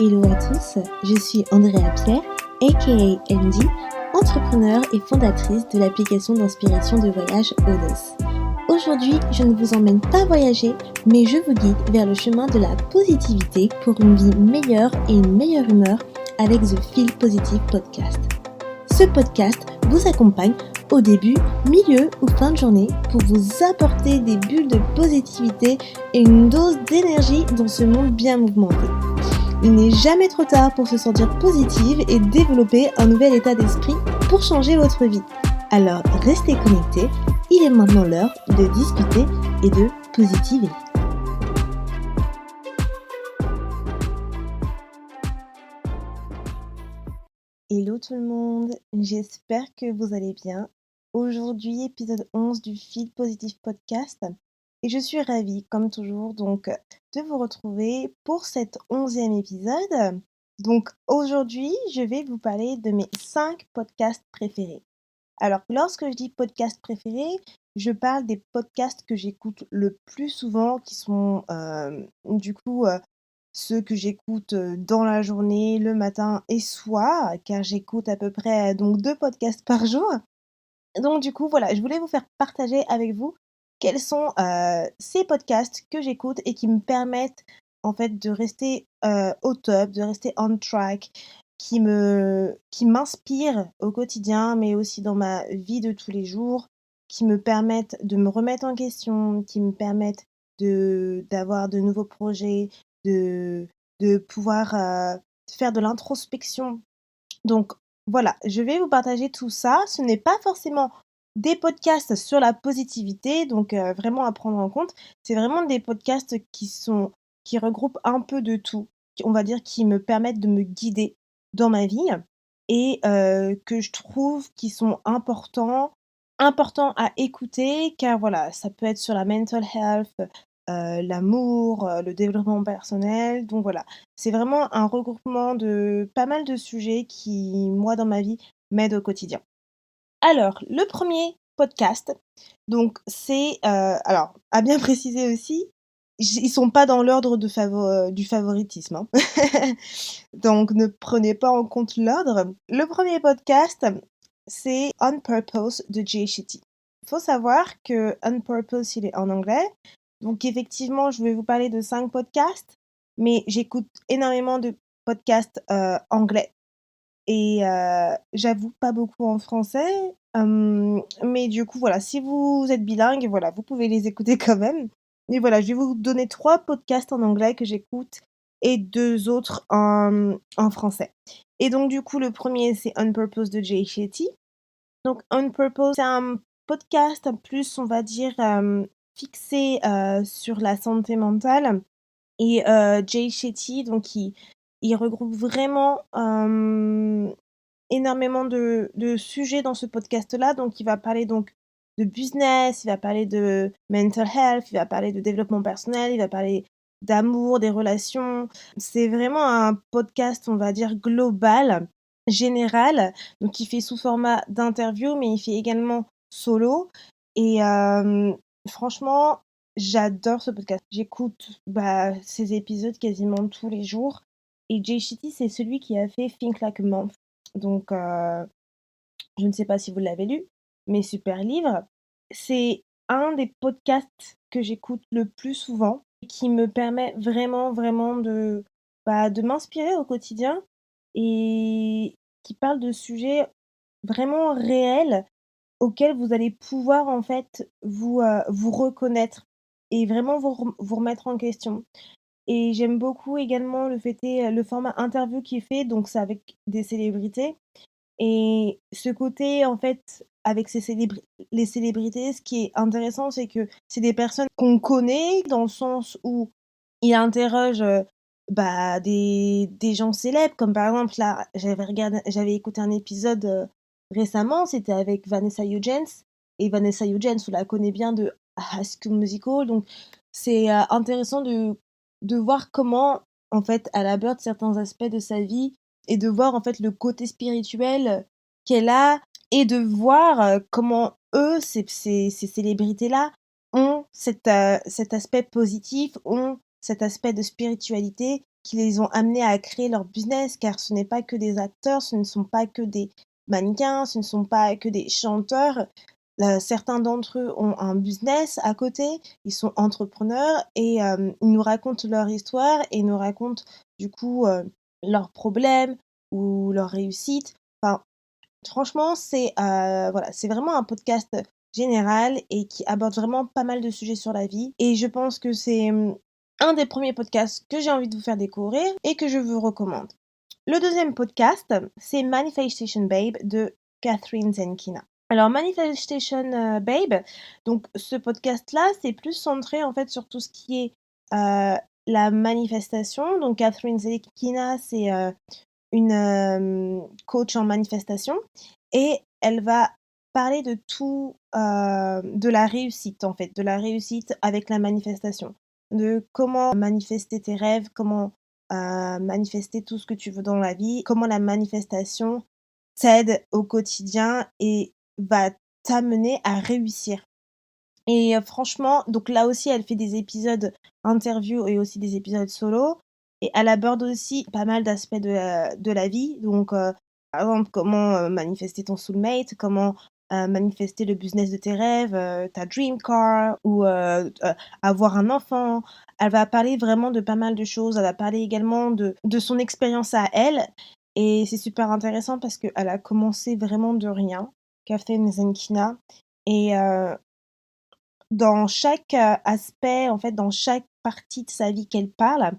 Hello à tous, je suis Andrea Pierre, aka MD, entrepreneur et fondatrice de l'application d'inspiration de voyage Odes. Aujourd'hui, je ne vous emmène pas voyager, mais je vous guide vers le chemin de la positivité pour une vie meilleure et une meilleure humeur avec The Feel Positive Podcast. Ce podcast vous accompagne au début, milieu ou fin de journée pour vous apporter des bulles de positivité et une dose d'énergie dans ce monde bien mouvementé. Il n'est jamais trop tard pour se sentir positive et développer un nouvel état d'esprit pour changer votre vie. Alors restez connectés, il est maintenant l'heure de discuter et de positiver. Hello tout le monde, j'espère que vous allez bien. Aujourd'hui, épisode 11 du Feel Positive Podcast. Et je suis ravie, comme toujours, de vous retrouver pour cet 11e épisode. Donc aujourd'hui, je vais vous parler de mes 5 podcasts préférés. Alors, lorsque je dis podcasts préférés, je parle des podcasts que j'écoute le plus souvent, qui sont ceux que j'écoute dans la journée, le matin et soir, car j'écoute à peu près donc 2 podcasts par jour. Donc du coup, voilà, je voulais vous faire partager avec vous quels sont ces podcasts que j'écoute et qui me permettent en fait de rester au top, de rester on track, qui m'inspirent au quotidien, mais aussi dans ma vie de tous les jours, qui me permettent de me remettre en question, qui me permettent d'avoir de nouveaux projets, de, de pouvoir faire de l'introspection. Donc voilà, je vais vous partager tout ça. Ce n'est pas forcément des podcasts sur la positivité, donc vraiment à prendre en compte. C'est vraiment des podcasts qui regroupent un peu de tout, on va dire qui me permettent de me guider dans ma vie et que je trouve qui sont importants à écouter car voilà, ça peut être sur la mental health, l'amour, le développement personnel. Donc voilà, c'est vraiment un regroupement de pas mal de sujets qui, moi, dans ma vie, m'aident au quotidien. Alors, le premier podcast, donc c'est, alors à bien préciser aussi, ils sont pas dans l'ordre du favoritisme, hein. Donc ne prenez pas en compte l'ordre. Le premier podcast, c'est On Purpose de Jay Shetty. Il faut savoir que On Purpose, il est en anglais. Donc effectivement, je vais vous parler de 5 podcasts, mais j'écoute énormément de podcasts anglais. Et j'avoue pas beaucoup en français, mais du coup, voilà, si vous êtes bilingue, voilà, vous pouvez les écouter quand même. Mais voilà, je vais vous donner 3 podcasts en anglais que j'écoute et 2 autres en français. Et donc du coup, le premier c'est On Purpose de Jay Shetty. Donc On Purpose, c'est un podcast plus, on va dire, fixé, sur la santé mentale et Jay Shetty, donc il regroupe vraiment, énormément de sujets dans ce podcast-là. Donc il va parler donc de business, il va parler de mental health, il va parler de développement personnel, il va parler d'amour, des relations. C'est vraiment un podcast, on va dire, global, général, donc il fait sous format d'interview, mais il fait également solo et franchement, j'adore ce podcast. J'écoute, ses épisodes quasiment tous les jours et Jay Shetty, c'est celui qui a fait Think Like a Monk. Donc, je ne sais pas si vous l'avez lu, mais super livre. C'est un des podcasts que j'écoute le plus souvent et qui me permet vraiment, vraiment de m'inspirer au quotidien et qui parle de sujets vraiment réels auxquels vous allez pouvoir en fait vous reconnaître et vraiment vous remettre en question. Et j'aime beaucoup également le format interview qu'il fait, donc c'est avec des célébrités et ce côté, en fait, avec les célébrités, ce qui est intéressant, c'est que c'est des personnes qu'on connaît dans le sens où il interroge, des gens célèbres, comme par exemple, là, j'avais écouté un épisode, récemment, c'était avec Vanessa Hudgens et Vanessa Hudgens, on la connaît bien de High School Musical, donc c'est, intéressant de voir comment, en fait, elle aborde certains aspects de sa vie et de voir en fait le côté spirituel qu'elle a et de voir, comment eux, ces célébrités-là, ont cet aspect positif, ont cet aspect de spiritualité qui les ont amenés à créer leur business, car ce n'est pas que des acteurs, ce ne sont pas que des mannequins, ce ne sont pas que des chanteurs. Certains d'entre eux ont un business à côté, ils sont entrepreneurs et ils nous racontent leur histoire et ils nous racontent du coup, leurs problèmes ou leurs réussites. Enfin, franchement, voilà, c'est vraiment un podcast général et qui aborde vraiment pas mal de sujets sur la vie et je pense que c'est, un des premiers podcasts que j'ai envie de vous faire découvrir et que je vous recommande. Le deuxième podcast, c'est Manifestation Babe de Catherine Zenkina. Alors Manifestation, Babe, donc ce podcast-là, c'est plus centré en fait sur tout ce qui est, la manifestation. Donc Catherine Zenkina, c'est, une coach en manifestation et elle va parler de tout, de la réussite en fait, de la réussite avec la manifestation, de comment manifester tes rêves, comment, manifester tout ce que tu veux dans la vie, comment la manifestation t'aide au quotidien et va t'amener à réussir. Et franchement, donc là aussi, elle fait des épisodes interviews et aussi des épisodes solo et elle aborde aussi pas mal d'aspects de la vie. Donc, par exemple, comment, manifester ton soulmate, comment, manifester le business de tes rêves, ta dream car ou, avoir un enfant. Elle va parler vraiment de pas mal de choses. Elle va parler également de son expérience à elle et c'est super intéressant parce qu'elle a commencé vraiment de rien, Catherine Zenkina et dans chaque, aspect, en fait, dans chaque partie de sa vie qu'elle parle,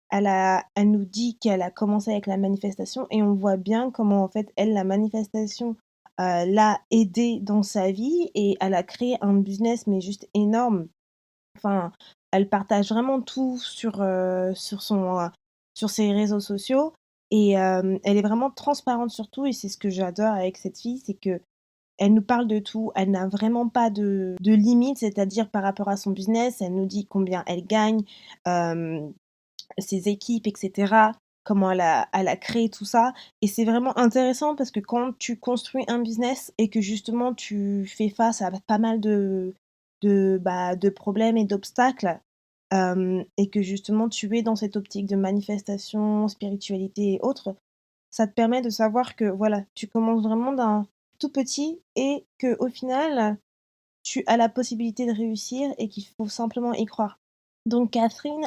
elle nous dit qu'elle a commencé avec la manifestation et on voit bien comment, en fait, elle, la manifestation, l'a aidée dans sa vie et elle a créé un business, mais juste énorme. Enfin, elle partage vraiment tout sur ses réseaux sociaux et elle est vraiment transparente sur tout et c'est ce que j'adore avec cette fille, c'est que elle nous parle de tout, elle n'a vraiment pas de limite, c'est-à-dire par rapport à son business, elle nous dit combien elle gagne, hem, ses équipes et cetera, comment elle a créé tout ça et c'est vraiment intéressant parce que quand tu construis un business et que justement tu fais face à pas mal de problèmes et d'obstacles, et que justement tu es dans cette optique de manifestation, spiritualité et autres, ça te permet de savoir que voilà, tu commences vraiment d'un tout petit et que au final, tu as la possibilité de réussir et qu'il faut simplement y croire. Donc Catherine,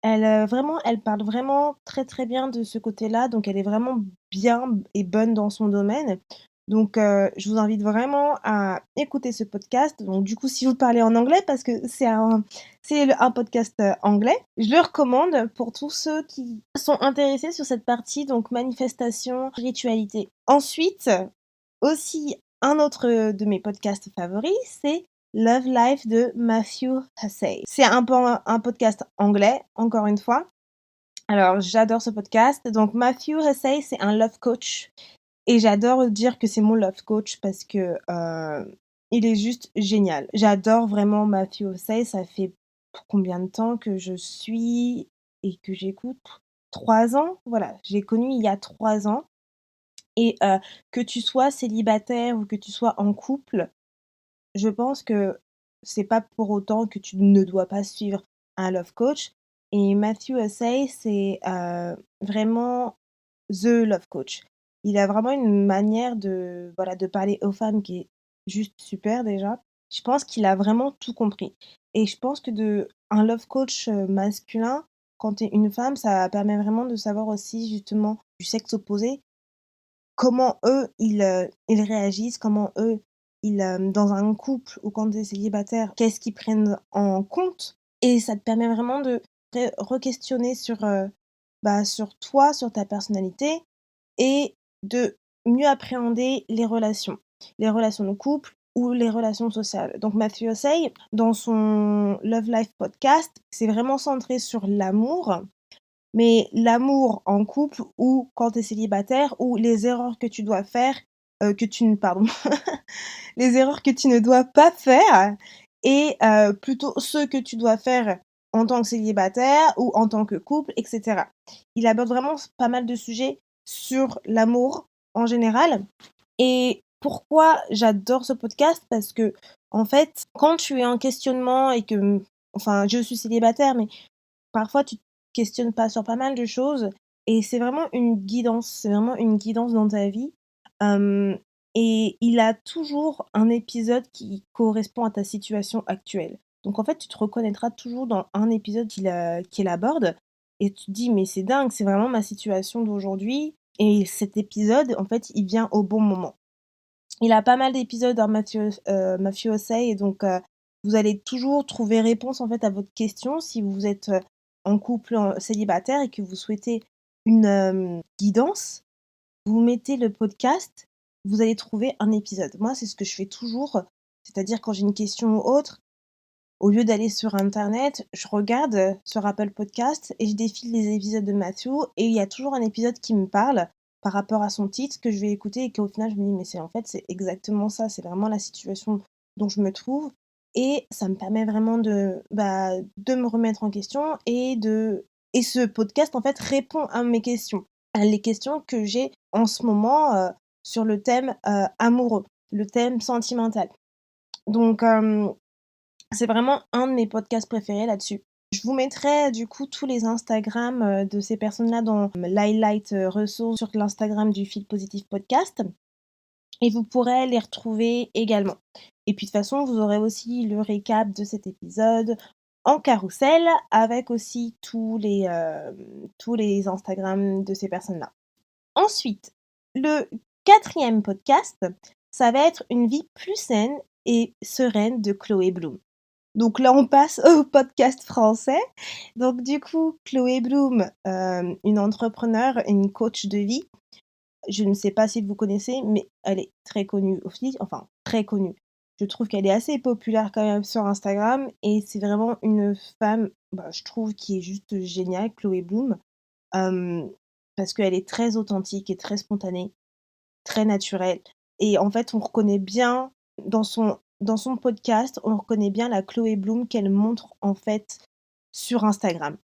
vraiment, elle parle vraiment très, très bien de ce côté-là, donc elle est vraiment bien et bonne dans son domaine. Donc je vous invite vraiment à écouter ce podcast. Donc du coup, si vous parlez en anglais, parce que un podcast, anglais, je le recommande pour tous ceux qui sont intéressés sur cette partie, donc manifestation, spiritualité. Ensuite, aussi un autre, de mes podcasts favoris, c'est Love Life de Matthew Hussey. C'est un podcast anglais, encore une fois. Alors j'adore ce podcast. Donc Matthew Hussey, c'est un love coach et j'adore dire que c'est mon love coach parce que, il est juste génial. J'adore vraiment Matthew Hussey, ça fait combien de temps que je suis et que j'écoute? 3 ans, voilà, je l'ai connu il y a 3 ans et que tu sois célibataire ou que tu sois en couple, je pense que c'est pas pour autant que tu ne dois pas suivre un love coach et Matthew Hussey, c'est, vraiment the love coach. Il a vraiment une manière de, voilà, de parler aux femmes qui est juste super déjà. Je pense qu'il a vraiment tout compris et je pense que un love coach, masculin, quand tu es une femme, ça permet vraiment de savoir aussi justement du sexe opposé, comment eux, ils réagissent, comment eux, dans un couple ou quand tu es célibataire, qu'est-ce qu'ils prennent en compte? Et ça te permet vraiment de re-questionner sur, sur toi, sur ta personnalité et de mieux appréhender les relations de couple ou les relations sociales. Donc Matthew Hussey, dans son Love Life podcast, c'est vraiment centré sur l'amour mais l'amour en couple ou quand tu es célibataire ou les erreurs que tu dois faire, que tu ne pardon, les erreurs que tu ne dois pas faire et plutôt ce que tu dois faire en tant que célibataire ou en tant que couple et cetera. Il aborde vraiment pas mal de sujets sur l'amour en général et pourquoi j'adore ce podcast? Parce que en fait, quand tu es en questionnement et que, enfin, je suis célibataire mais parfois questionne pas sur pas mal de choses et c'est vraiment une guidance dans ta vie. Hem et il a toujours un épisode qui correspond à ta situation actuelle. Donc en fait, tu te reconnaîtras toujours dans un épisode qu'il aborde et tu te dis: «Mais c'est dingue, c'est vraiment ma situation d'aujourd'hui» et cet épisode, en fait, il vient au bon moment. Il a pas mal d'épisodes dans Mafioso et donc vous allez toujours trouver réponse, en fait, à votre question si vous êtes, en couple, célibataire et que vous souhaitez une, guidance. Vous mettez le podcast, vous allez trouver un épisode. Moi, c'est ce que je fais toujours, c'est-à-dire quand j'ai une question ou autre, au lieu d'aller sur internet, je regarde, sur Apple Podcast et je défile les épisodes de Matthew et il y a toujours un épisode qui me parle par rapport à son titre que je vais écouter et qu'au final je me dis: «Mais c'est en fait, c'est exactement ça, c'est vraiment la situation dont je me trouve» et ça me permet vraiment de me remettre en question et ce podcast en fait répond à mes questions, à les questions que j'ai en ce moment, sur le thème, amoureux, le thème sentimental. Donc c'est vraiment un de mes podcasts préférés là-dessus. Je vous mettrai du coup tous les Instagram, de ces personnes-là dans l'highlight, ressources sur l'Instagram du Feel Positive Podcast et vous pourrez les retrouver également. Et puis de toute façon, vous aurez aussi le récap de cet épisode en carrousel avec aussi tous les Instagram de ces personnes-là. Ensuite, le quatrième podcast, ça va être Une vie plus saine et sereine de Chloé Bloom. Donc là, on passe au podcast français. Donc du coup, Chloé Bloom, une entrepreneure et une coach de vie. Je ne sais pas si vous connaissez, mais elle est très connue aussi, enfin très connue. Je trouve qu'elle est assez populaire quand même sur Instagram et c'est vraiment une femme, bah, je trouve qui est juste géniale, Chloé Bloom, hem, parce qu'elle est très authentique et très spontanée, très naturelle et en fait, on reconnaît bien dans son podcast, on reconnaît bien la Chloé Bloom qu'elle montre, en fait, sur Instagram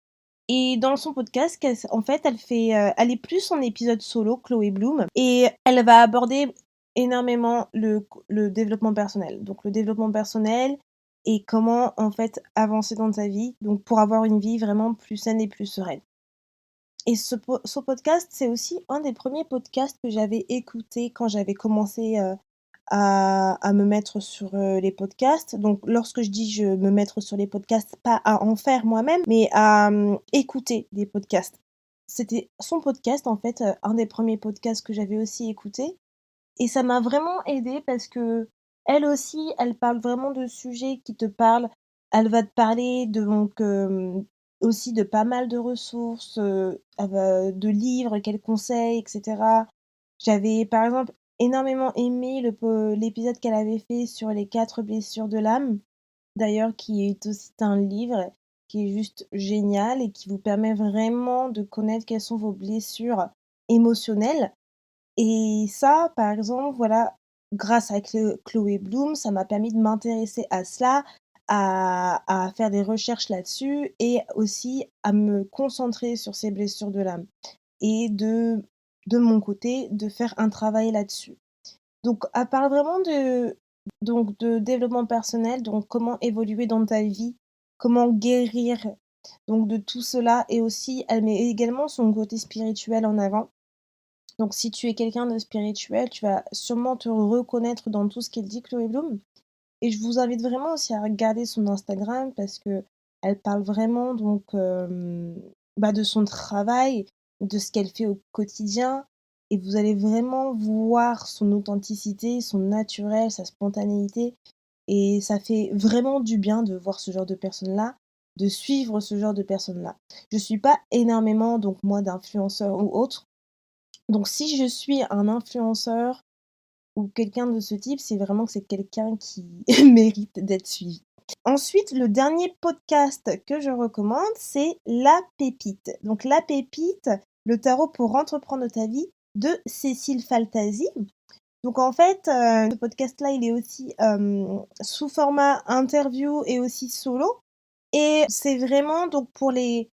et dans son podcast, en fait, elle est plus en épisode solo, Chloé Bloom et elle va aborder énormément le développement personnel. Donc le développement personnel et comment, en fait, avancer dans sa vie, donc pour avoir une vie vraiment plus saine et plus sereine. Et ce podcast, c'est aussi un des premiers podcasts que j'avais écouté quand j'avais commencé, à me mettre sur, les podcasts. Donc lorsque je dis je me mettre sur les podcasts, pas à en faire moi-même, mais à, écouter des podcasts. C'était son podcast en fait, un des premiers podcasts que j'avais aussi écouté et ça m'a vraiment aidée parce qu'elle aussi, elle parle vraiment de sujets qui te parlent. Elle va te parler de donc, aussi de pas mal de ressources, elle va de livres qu'elle conseille et cetera. J'avais, par exemple, énormément aimé l'épisode qu'elle avait fait sur les 4 blessures de l'âme, d'ailleurs qui est aussi un livre qui est juste génial et qui vous permet vraiment de connaître quelles sont vos blessures émotionnelles et ça, par exemple, voilà, grâce à Chloé Bloom, ça m'a permis de m'intéresser à cela, à faire des recherches là-dessus et aussi à me concentrer sur ces blessures de l'âme et de mon côté, de faire un travail là-dessus. Donc elle parle vraiment de développement personnel, donc comment évoluer dans ta vie, comment guérir, donc de tout cela et aussi elle met également son côté spirituel en avant. Donc si tu es quelqu'un de spirituel, tu vas sûrement te reconnaître dans tout ce qu'elle dit, Chloé Bloom. Et je vous invite vraiment aussi à regarder son Instagram parce qu'elle parle vraiment donc, de son travail, de ce qu'elle fait au quotidien et vous allez vraiment voir son authenticité, son naturel, sa spontanéité et ça fait vraiment du bien de voir ce genre de personnes-là, de suivre ce genre de personnes-là. Je suis pas énormément donc moi d'influenceurs ou autres, donc si je suis un influenceur ou quelqu'un de ce type, c'est vraiment que c'est quelqu'un qui mérite d'être suivi. Ensuite, le dernier podcast que je recommande, c'est La Pépite. Donc La Pépite, le tarot pour entreprendre ta vie de Cécile Faltasi. Donc en fait, ce podcast-là, il est aussi, sous format interview et aussi solo et c'est vraiment donc pour les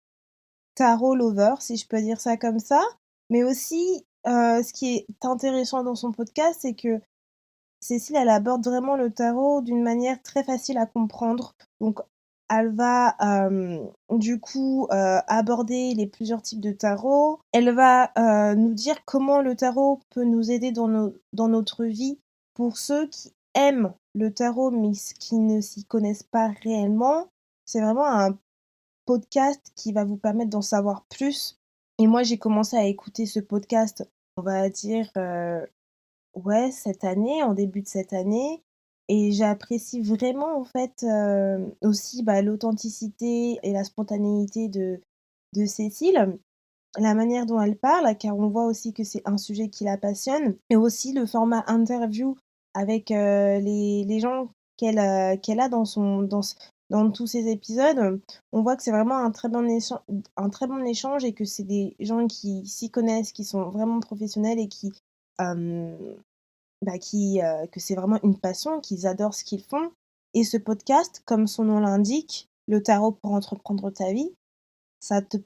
tarot lovers, si je peux dire ça comme ça. Mais aussi, ce qui est intéressant dans son podcast, c'est que Cécile, elle aborde vraiment le tarot d'une manière très facile à comprendre. Donc elle va du coup aborder les plusieurs types de tarot. Elle va nous dire comment le tarot peut nous aider dans notre vie pour ceux qui aiment le tarot mais qui ne s'y connaissent pas réellement. C'est vraiment un podcast qui va vous permettre d'en savoir plus. Et moi, j'ai commencé à écouter ce podcast, on va dire, ouais, cette année, en début de cette année. Et j'apprécie vraiment, en fait, aussi, bah, l'authenticité et la spontanéité de Cécile, la manière dont elle parle, car on voit aussi que c'est un sujet qui la passionne, et aussi le format interview avec les gens qu'elle a dans tous ses épisodes. On voit que c'est vraiment un très bon échange et que c'est des gens qui s'y connaissent, qui sont vraiment professionnels et euh, que c'est vraiment une passion, qu'ils adorent ce qu'ils font. Et ce podcast, comme son nom l'indique, le tarot pour entreprendre ta vie, ça te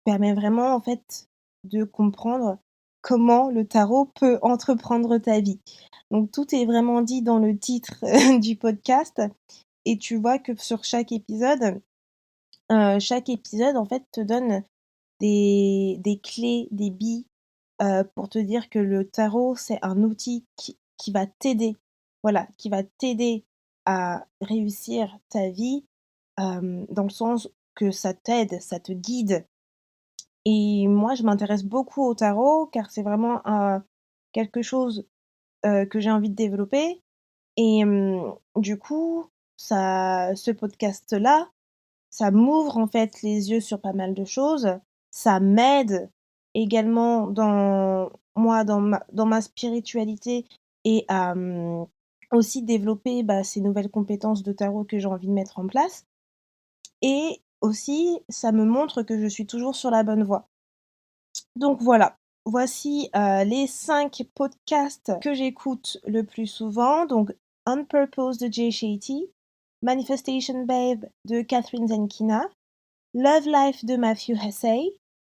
permet vraiment en fait de comprendre comment le tarot peut entreprendre ta vie. Donc tout est vraiment dit dans le titre du podcast et tu vois que sur chaque épisode en fait te donne des clés, des billes pour te dire que le tarot c'est un outil qui va t'aider, voilà, qui va t'aider à réussir ta vie dans le sens que ça t'aide, ça te guide et moi, je m'intéresse beaucoup au tarot car c'est vraiment, quelque chose, que j'ai envie de développer et du coup, ce podcast-là, ça m'ouvre en fait les yeux sur pas mal de choses. Ça m'aide également dans ma spiritualité et à, aussi développer, bah, ces nouvelles compétences de tarot que j'ai envie de mettre en place et aussi, ça me montre que je suis toujours sur la bonne voie. Donc voilà, voici, les 5 podcasts que j'écoute le plus souvent. Donc On Purpose de Jay Shetty, Manifestation Babe de Catherine Zenkina, Love Life de Matthew Hussey,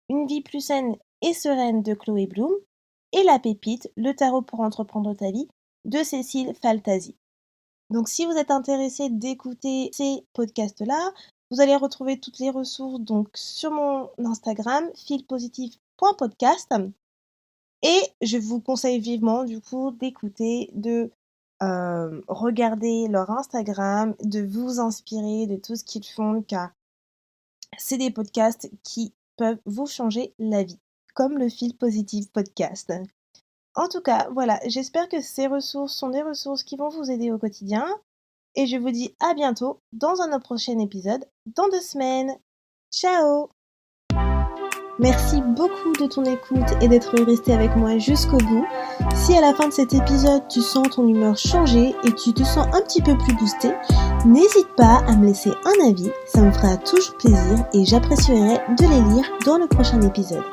Une vie plus saine et sereine de Chloé Bloom et La pépite, le tarot pour entreprendre ta vie de Cécile Faltasi. Donc si vous êtes intéressé d'écouter ces podcasts-là, vous allez retrouver toutes les ressources donc sur mon Instagram feelpositive.podcast et je vous conseille vivement du coup d'écouter, de regarder leur Instagram, de vous inspirer de tout ce qu'ils font car c'est des podcasts qui peuvent vous changer la vie, comme le Feel Positive Podcast. En tout cas, voilà, j'espère que ces ressources sont des ressources qui vont vous aider au quotidien. Et je vous dis à bientôt dans un prochain épisode dans 2 semaines. Ciao! Merci beaucoup de ton écoute et d'être resté avec moi jusqu'au bout. Si à la fin de cet épisode tu sens ton humeur changer et tu te sens un petit peu plus boosté, n'hésite pas à me laisser un avis, ça me fera toujours plaisir et j'apprécierai de les lire dans le prochain épisode.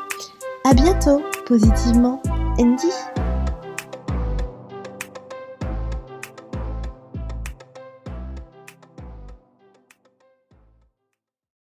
À bientôt, positivement, Andy.